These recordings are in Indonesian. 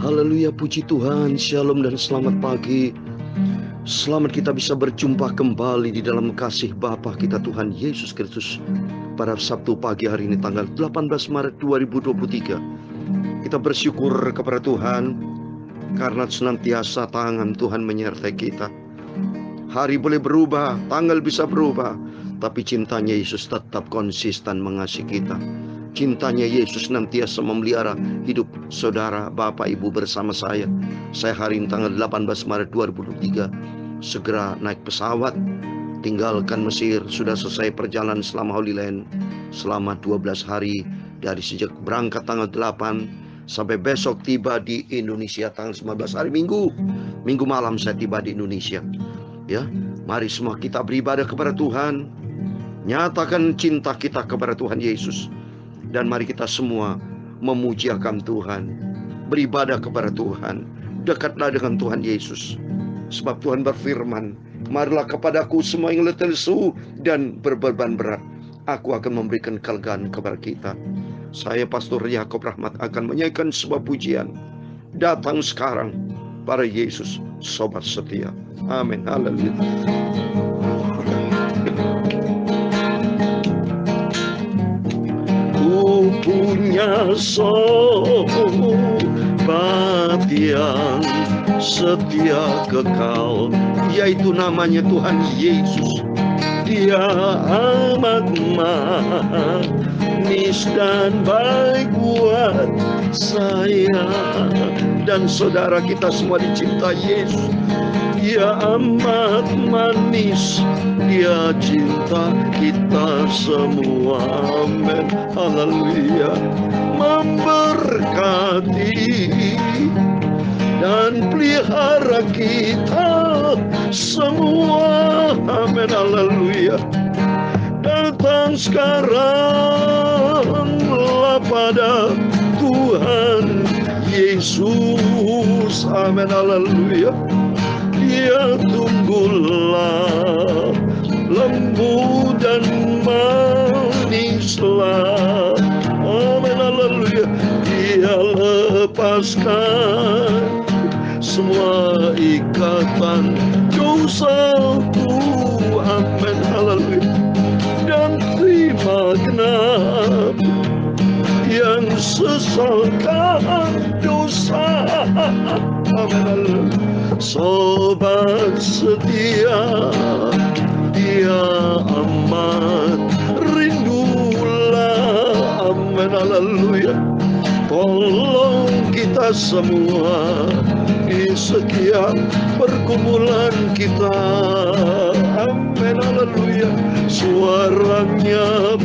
Haleluya, puji Tuhan, shalom dan selamat pagi. Selamat kita bisa berjumpa kembali di dalam kasih Bapa kita Tuhan Yesus Kristus pada Sabtu pagi hari ini tanggal 18 Maret 2023. Kita bersyukur kepada Tuhan karena senantiasa tangan Tuhan menyertai kita. Hari boleh berubah, tanggal bisa berubah, tapi cintanya Yesus tetap konsisten mengasihi kita. Cintanya Yesus senantiasa memelihara hidup saudara, bapak, ibu bersama saya. Saya hari ini tanggal 18 Maret 2023 segera naik pesawat, tinggalkan Mesir. Sudah selesai perjalanan selama Holy Land selama 12 hari, dari sejak berangkat tanggal 8 sampai besok tiba di Indonesia tanggal 19 hari Minggu malam saya tiba di Indonesia. Ya, mari semua kita beribadah kepada Tuhan, nyatakan cinta kita kepada Tuhan Yesus. Dan mari kita semua memujiakan Tuhan, beribadah kepada Tuhan, dekatlah dengan Tuhan Yesus. Sebab Tuhan berfirman, marilah kepadaku semua yang letih lesu dan berbeban berat, aku akan memberikan kelegaan kepada kita. Saya Pastor Yakob Rahmat akan menyanyikan sebuah pujian. Datang sekarang para Yesus, sobat setia. Amin. Haleluya. Punya sobat yang setia kekal, yaitu namanya Tuhan Yesus. Dia amat manis dan baik buat saya dan saudara kita semua dicintai Yesus. Dia amat manis, dia cinta kita semua. Amin. Haleluya. Memberkati dan pelihara kita semua. Amin. Haleluya. Datang sekaranglah pada Tuhan Yesus. Amin. Haleluya. Dia tunggulah, lembut dan manislah. Amin. Haleluya. Dia lepaskan semua ikatan dosaku. Amin. Haleluya. Dan terima genap yang sesalkan dosa. Amin. Haleluya. Sobat setia, dia amat rindulah. Amin. Haleluya. Tolong kita semua di setiap pergumulan kita. Amin. Haleluya. Suaranya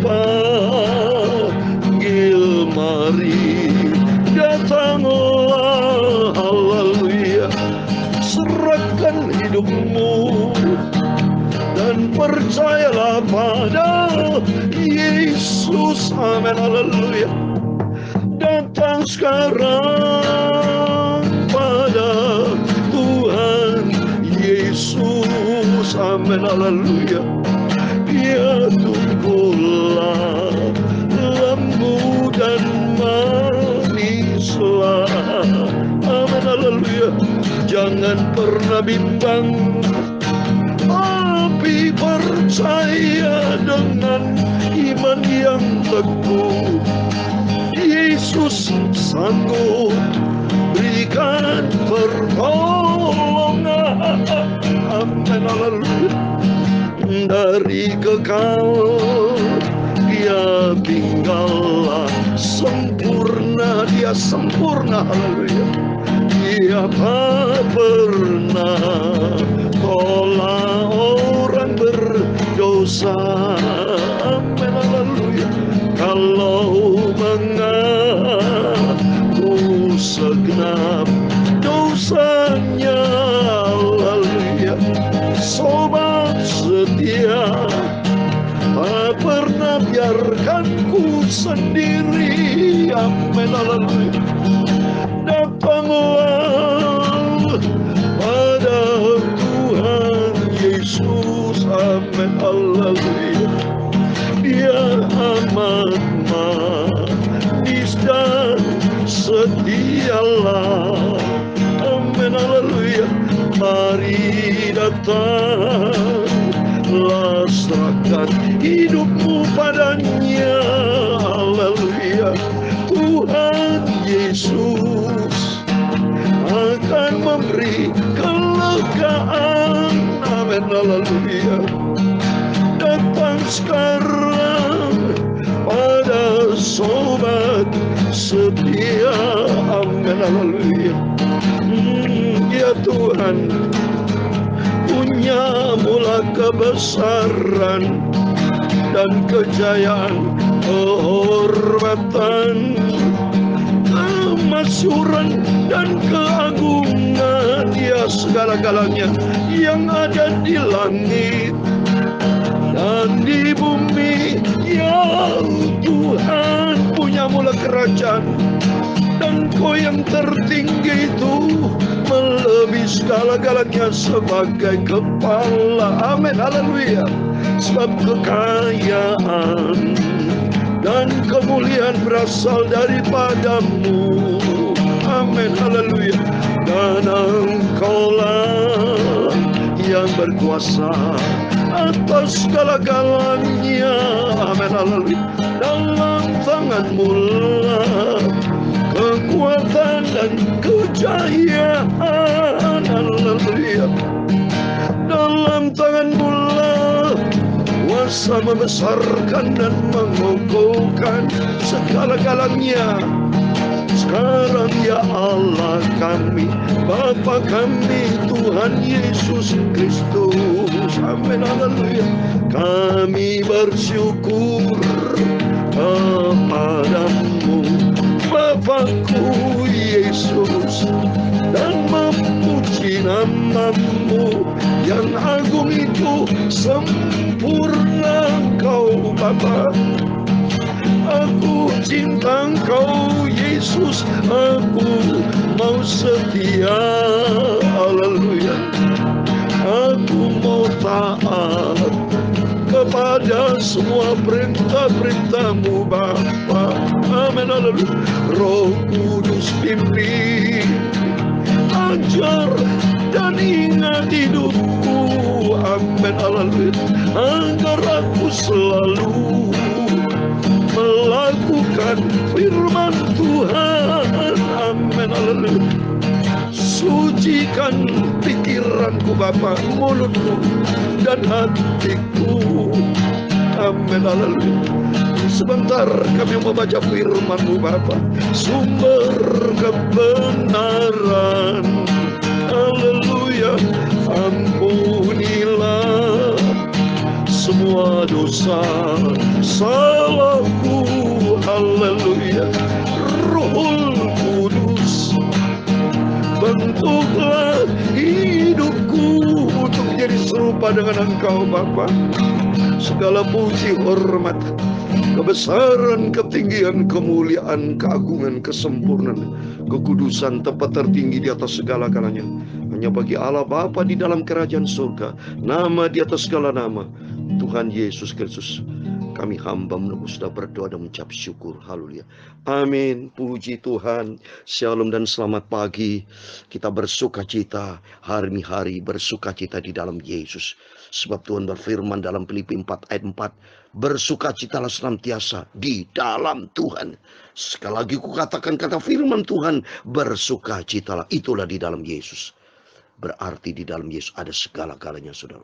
panggil, mari datanglah. Haleluya. Serahkan hidupmu dan percayalah pada Yesus. Amin. Haleluya. Datang sekarang pada Tuhan Yesus. Amin. Haleluya. Dia tunggulah, lembut dan manislah. Amin. Haleluya. Jangan pernah bimbang, tapi percaya dengan iman yang teguh. Yesus sanggup berikan pertolongan. Amin. Haleluya. Dari kekal dia tinggallah sempurna. Dia sempurna. Haleluya. Dia tak pernah tolak orang berdosa. Amin. Haleluya. Kalau mengaku segenap dosanya. Haleluya. Sobat setia, tak pernah biarkan ku sendiri. Amin. Haleluya. Datanglah pada Tuhan Yesus. Amin. Haleluya. Dia amat manis dan setialah. datanglah, serahkan hidupmu padanya. Haleluya. Tuhan Yesus akan memberi kelegaan. Amin. Haleluya. Datang sekarang pada sobat setia. Amin. Haleluya. Ya Tuhan, punya mula kebesaran dan kejayaan, kehormatan, kemasyhuran dan keagungan. Ya, segala-galanya yang ada di langit dan di bumi. Ya Tuhan, punya mula kerajaan, dan Kau yang tertinggi itu melebihi segala-galanya sebagai kepala. Amin. Haleluya. Sebab kekayaan dan kemuliaan berasal daripadamu. Amin. Haleluya. Dan Engkaulah yang berkuasa atas segala-galanya. Amin. Haleluya. Dalam tangan-Mu lah kekuatan dan kejayaan. Haleluya. Dalam tangan-Mu lah kuasa membesarkan dan mengokohkan segala-galanya. Sekarang ya Allah kami, Bapa kami, Tuhan Yesus Kristus. Amin. Haleluya. Kami bersyukur kepadamu, Bapakku Yesus, dan memuji nama-Mu yang agung itu. Sempurna Engkau Bapa. Aku cinta Engkau Yesus, aku mau setia. Haleluya. Aku mau taat kepada semua perintah-perintah-Mu Bapa. Amin. Haleluya. Roh Kudus pimpin, ajar dan ingat hidupku. Amin. Haleluya. Agar aku selalu melakukan firman Tuhan. Amin. Haleluya. Sucikan pikiranku Bapa, mulutku dan hatiku. Amin. Haleluya. Sebentar kami membaca firman-Mu Bapa, sumber kebenaran. Haleluya. Ampunilah semua dosa salahku. Haleluya. Roh Kudus, bentuklah hidupku untuk menjadi serupa dengan Engkau Bapa. Segala puji, hormat, kebesaran, ketinggian, kemuliaan, keagungan, kesempurnaan, kekudusan, tempat tertinggi di atas segala-galanya hanya bagi Allah Bapa di dalam kerajaan surga. Nama di atas segala nama, Tuhan Yesus Kristus. Kami hamba menebus dan berdoa dan mengucap syukur. Haleluya. Amin. Puji Tuhan. Shalom dan selamat pagi. Kita bersuka cita hari-hari, bersuka cita di dalam Yesus. Sebab Tuhan berfirman dalam Filipi 4 ayat 4, bersukacitalah senantiasa di dalam Tuhan. Sekali lagi kukatakan kata firman Tuhan, bersukacitalah. Itulah di dalam Yesus. Berarti di dalam Yesus ada segala-galanya, saudara.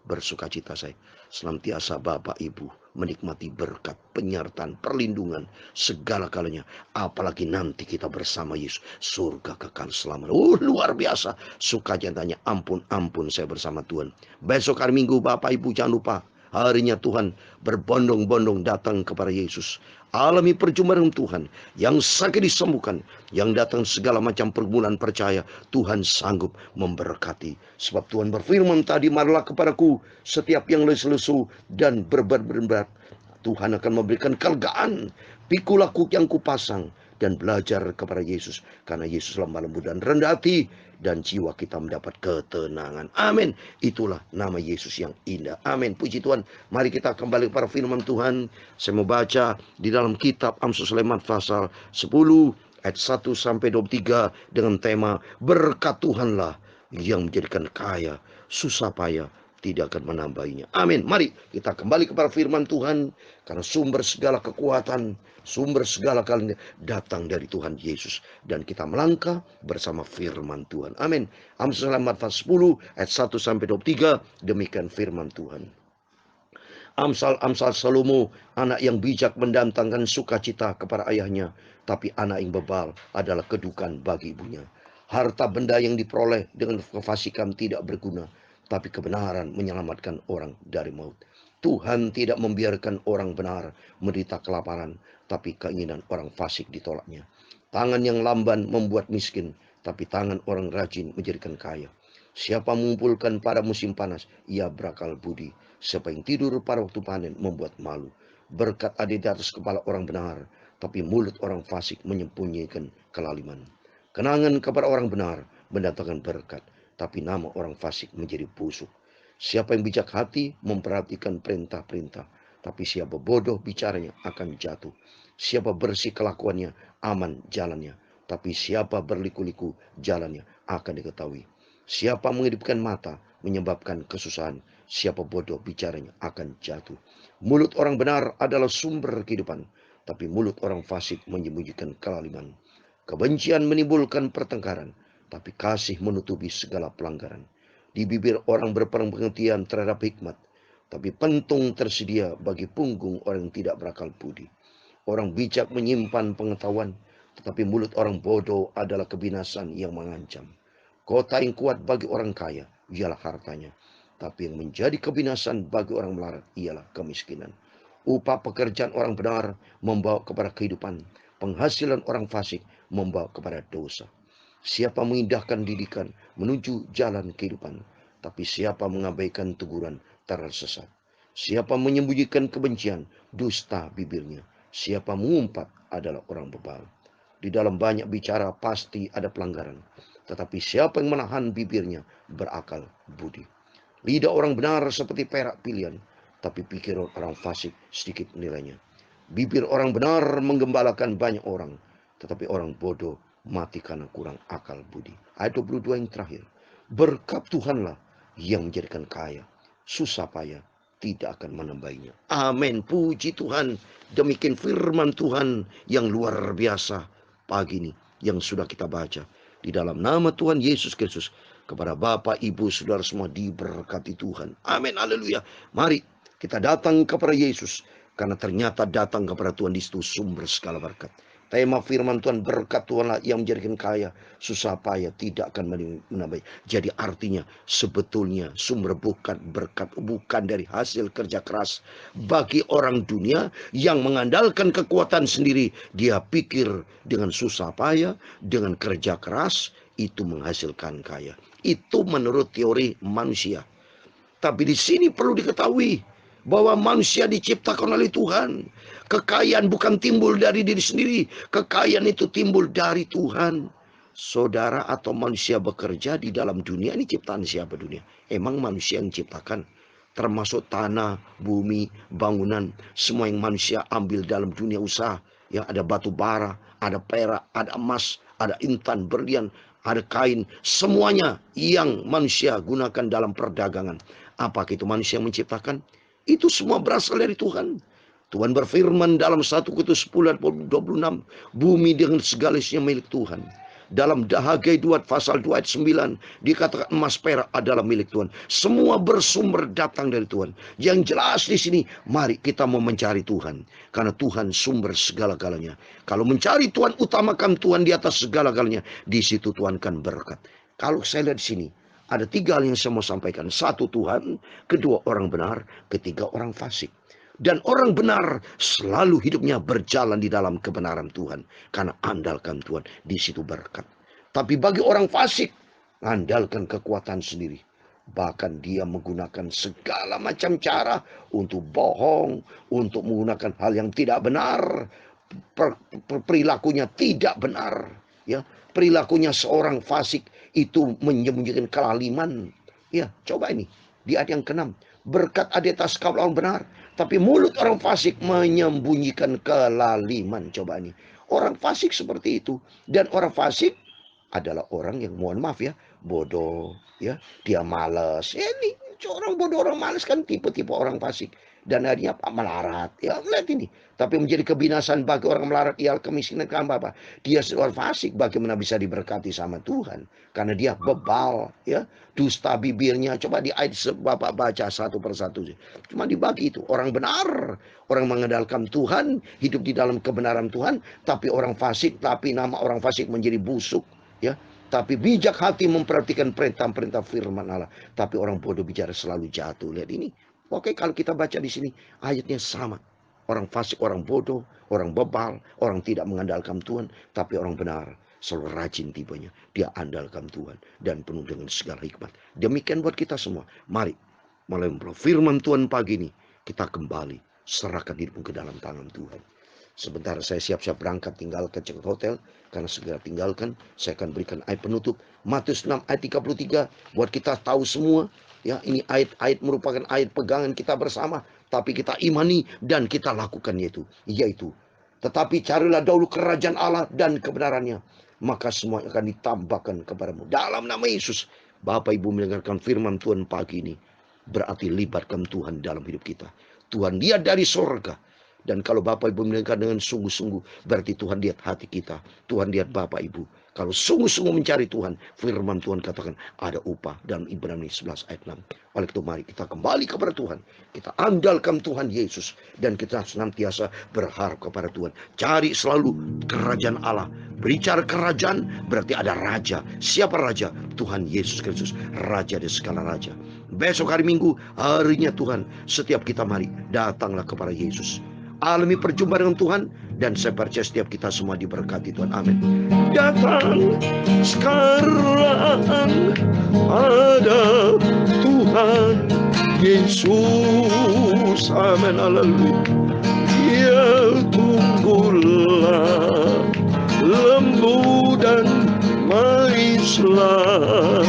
Bersukacita saya senantiasa Bapak Ibu menikmati berkat, penyertaan, perlindungan, segala-galanya. Apalagi nanti kita bersama Yesus, surga kekal selamanya. Luar biasa sukacitanya. Ampun saya bersama Tuhan. Besok hari Minggu Bapak Ibu jangan lupa, harinya Tuhan berbondong-bondong datang kepada Yesus. Alami perjumpaan dengan Tuhan. Yang sakit disembuhkan, yang datang segala macam pergumulan, percaya Tuhan sanggup memberkati. Sebab Tuhan berfirman tadi, marilah kepadaku setiap yang lesu-lesu dan berat. Tuhan akan memberikan kelegaan. Pikulah yang kupasang dan belajar kepada Yesus. Karena Yesus lemah lembut dan rendah hati, dan jiwa kita mendapat ketenangan. Amin. Itulah nama Yesus yang indah. Amin. Puji Tuhan. Mari kita kembali kepada firman Tuhan. Saya mau baca di dalam kitab Amsal Sulaiman pasal 10 ayat 1-23 dengan tema berkat Tuhanlah yang menjadikan kaya susah payah tidak akan menambahinya. Amin. Mari kita kembali kepada firman Tuhan, karena sumber segala kekuatan, sumber segala karunia datang dari Tuhan Yesus, dan kita melangkah bersama firman Tuhan. Amin. Amsal 4 pasal 10 ayat 1 sampai 23, demikian firman Tuhan. Amsal Salomo, anak yang bijak mendatangkan sukacita kepada ayahnya, tapi anak yang bebal adalah kedukaan bagi ibunya. Harta benda yang diperoleh dengan kefasikan tidak berguna, tapi kebenaran menyelamatkan orang dari maut. Tuhan tidak membiarkan orang benar menderita kelaparan, tapi keinginan orang fasik ditolaknya. Tangan yang lamban membuat miskin, tapi tangan orang rajin menjadikan kaya. Siapa mengumpulkan pada musim panas, ia berakal budi. Siapa yang tidur pada waktu panen membuat malu. Berkat ada di atas kepala orang benar, tapi mulut orang fasik menyembunyikan kelaliman. Kenangan kepada orang benar mendatangkan berkat, tapi nama orang fasik menjadi busuk. Siapa yang bijak hati memperhatikan perintah-perintah, tapi siapa bodoh bicaranya akan jatuh. Siapa bersih kelakuannya aman jalannya, tapi siapa berliku-liku jalannya akan diketahui. Siapa menghidupkan mata menyebabkan kesusahan, siapa bodoh bicaranya akan jatuh. Mulut orang benar adalah sumber kehidupan, tapi mulut orang fasik menyembunyikan kelaliman. Kebencian menimbulkan pertengkaran, tapi kasih menutupi segala pelanggaran. Di bibir orang berpengertian terhadap hikmat, tapi pentung tersedia bagi punggung orang yang tidak berakal budi. Orang bijak menyimpan pengetahuan, tetapi mulut orang bodoh adalah kebinasan yang mengancam. Kota yang kuat bagi orang kaya ialah hartanya, tapi yang menjadi kebinasan bagi orang melarat ialah kemiskinan. Upah pekerjaan orang benar membawa kepada kehidupan, penghasilan orang fasik membawa kepada dosa. Siapa mengindahkan didikan menuju jalan kehidupan, tapi siapa mengabaikan teguran tersesat. Siapa menyembunyikan kebencian, dusta bibirnya. Siapa mengumpat adalah orang bebal. Di dalam banyak bicara pasti ada pelanggaran, tetapi siapa yang menahan bibirnya berakal budi. Lidah orang benar seperti perak pilihan, tapi pikiran orang fasik sedikit nilainya. Bibir orang benar menggembalakan banyak orang, tetapi orang bodoh mati karena kurang akal budi. Ayat 22 yang terakhir. Berkat Tuhanlah yang menjadikan kaya, susah payah tidak akan menambahinya. Amin. Puji Tuhan. Demikian firman Tuhan yang luar biasa pagi ini yang sudah kita baca. Di dalam nama Tuhan Yesus Kristus, kepada Bapak, Ibu, Saudara semua diberkati Tuhan. Amin. Haleluya. Mari kita datang kepada Yesus, karena ternyata datang kepada Tuhan di situ sumber segala berkat. Tema firman Tuhan, berkat Tuhanlah yang menjadikan kaya, susah payah tidak akan menambah. Jadi artinya sebetulnya sumber berkat bukan dari hasil kerja keras. Bagi orang dunia yang mengandalkan kekuatan sendiri, dia pikir dengan susah payah, dengan kerja keras itu menghasilkan kaya. Itu menurut teori manusia. Tapi di sini perlu diketahui bahwa manusia diciptakan oleh Tuhan. Kekayaan bukan timbul dari diri sendiri. Kekayaan itu timbul dari Tuhan. Saudara atau manusia bekerja di dalam dunia ini ciptaan siapa dunia? Emang manusia yang ciptakan? Termasuk tanah, bumi, bangunan. Semua yang manusia ambil dalam dunia usaha. Ya, ada batu bara, ada perak, ada emas, ada intan, berlian, ada kain. Semuanya yang manusia gunakan dalam perdagangan. Apakah itu manusia yang menciptakan? Itu semua berasal dari Tuhan. Tuhan berfirman dalam 1 Korintus 10 ayat 26, bumi dengan segala isinya milik Tuhan. Dalam Hagai 2 pasal 2 ayat 9 dikatakan emas perak adalah milik Tuhan. Semua bersumber datang dari Tuhan. Yang jelas di sini, mari kita mau mencari Tuhan, karena Tuhan sumber segala-galanya. Kalau mencari Tuhan, utamakan Tuhan di atas segala-galanya, di situ Tuhan akan berkat. Kalau saya lihat di sini, ada 3 hal yang saya mau sampaikan. 1, Tuhan. 2, orang benar. 3, orang fasik. Dan orang benar selalu hidupnya berjalan di dalam kebenaran Tuhan, karena andalkan Tuhan, di situ berkat. Tapi bagi orang fasik, andalkan kekuatan sendiri. Bahkan dia menggunakan segala macam cara untuk bohong, untuk menggunakan hal yang tidak benar. Perilakunya tidak benar. Ya, perilakunya seorang fasik itu menyembunyikan kelaliman. Ya, coba ini di ayat yang ke-6. Berkat ada di atas kepala orang benar, tapi mulut orang fasik menyembunyikan kelaliman. Coba ini. Orang fasik seperti itu. Dan orang fasik adalah orang yang mohon maaf ya, bodoh, ya, dia malas. Ya, ini orang bodoh, orang malas kan tipe-tipe orang fasik. Dan akhirnya apa? Melarat. Ya, lihat ini. Tapi menjadi kebinasaan bagi orang melarat, ya kemiskinan kan apa? Dia seorang fasik, bagaimana bisa diberkati sama Tuhan? Karena dia bebal, ya, dusta bibirnya. Coba di ayat Bapak baca satu persatu. Cuma dibagi itu. Orang benar, orang mengandalkan Tuhan, hidup di dalam kebenaran Tuhan. Tapi orang fasik, tapi nama orang fasik menjadi busuk, ya. Tapi bijak hati memperhatikan perintah-perintah firman Allah. Tapi orang bodoh bicara selalu jatuh. Lihat ini. Oke, kalau kita baca di sini ayatnya sama. Orang fasik, orang bodoh, orang bebal, orang tidak mengandalkan Tuhan, tapi orang benar selalu rajin tipenya. Dia andalkan Tuhan dan penuh dengan segala hikmat. Demikian buat kita semua. Mari melalui firman Tuhan pagi ini kita kembali serahkan hidupmu ke dalam tangan Tuhan. Sebentar saya siap-siap berangkat tinggalkan Jakarta Hotel. Karena segera tinggalkan saya akan berikan ayat penutup. Matius 6 ayat 33. Buat kita tahu semua. Ya, ini ayat-ayat merupakan ayat pegangan kita bersama. Tapi kita imani dan kita lakukan yaitu. Tetapi carilah dahulu kerajaan Allah dan kebenarannya. Maka semua akan ditambahkan kepadamu. Dalam nama Yesus. Bapak Ibu mendengarkan firman Tuhan pagi ini. Berarti libatkan Tuhan dalam hidup kita. Tuhan lihat dari sorga. Dan kalau Bapak Ibu mendengar dengan sungguh-sungguh, berarti Tuhan lihat hati kita. Tuhan lihat Bapak Ibu. Kalau sungguh-sungguh mencari Tuhan, firman Tuhan katakan ada upah dalam Ibrani 11 ayat 6. Oleh itu mari kita kembali kepada Tuhan. Kita andalkan Tuhan Yesus. Dan kita senantiasa berharap kepada Tuhan. Cari selalu kerajaan Allah. Berbicara kerajaan berarti ada raja. Siapa raja? Tuhan Yesus Kristus. Raja dari segala raja. Besok hari Minggu, harinya Tuhan. Setiap kita mari, datanglah kepada Yesus. Alami perjumpaan dengan Tuhan. Dan saya percaya setiap kita semua diberkati Tuhan. Amin. Datang sekarang ada Tuhan Yesus. Amin. Haleluya. Ya tunggulah lembu dan maizlah.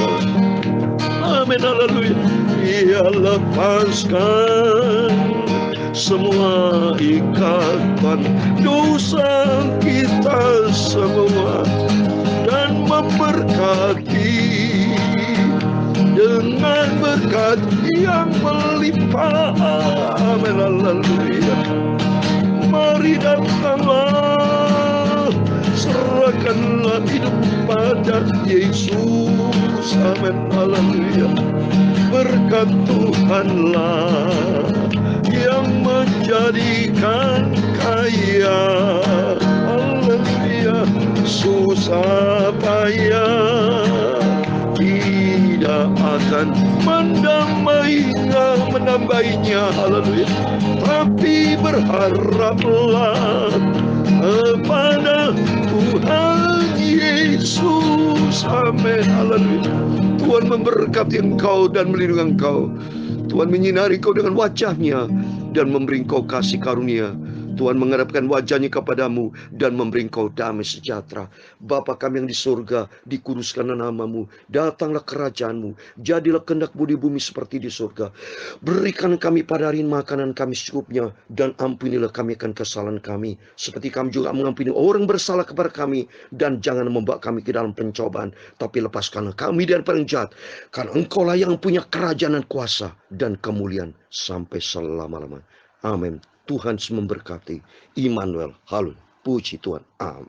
Amin. Haleluya. Ya lepaskan semua ikatan dosa kita semua dan memberkati dengan berkat yang melimpah. Amin. Haleluya. Mari datanglah, serahkanlah hidup pada Yesus. Amin. Haleluya. Berkat Tuhanlah yang menjadikan kaya. Haleluya. Susah payah tidak akan menambainya. Haleluya. Tapi berharaplah kepada Tuhan Yesus. Amin. Haleluya. Tuhan memberkati engkau dan melindungi engkau. Tuhan menyinari kau dengan wajahnya dan memberi kau kasih karunia. Tuhan menghadapkan wajahnya kepadamu dan memberi kau damai sejahtera. Bapa kami yang di surga, dikuduskanlah namamu. Datanglah kerajaanmu. Jadilah kehendak budi bumi seperti di surga. Berikan kami pada hari ini makanan kami secukupnya. Dan ampunilah kami akan kesalahan kami. Seperti kami juga mengampuni orang bersalah kepada kami. Dan jangan membawa kami ke dalam pencobaan. Tapi lepaskanlah kami dari yang jahat. Karena engkaulah yang punya kerajaan dan kuasa dan kemuliaan sampai selama-lamanya. Amin. Tuhan memberkati. Immanuel. Haleluya. Puji Tuhan. Amin.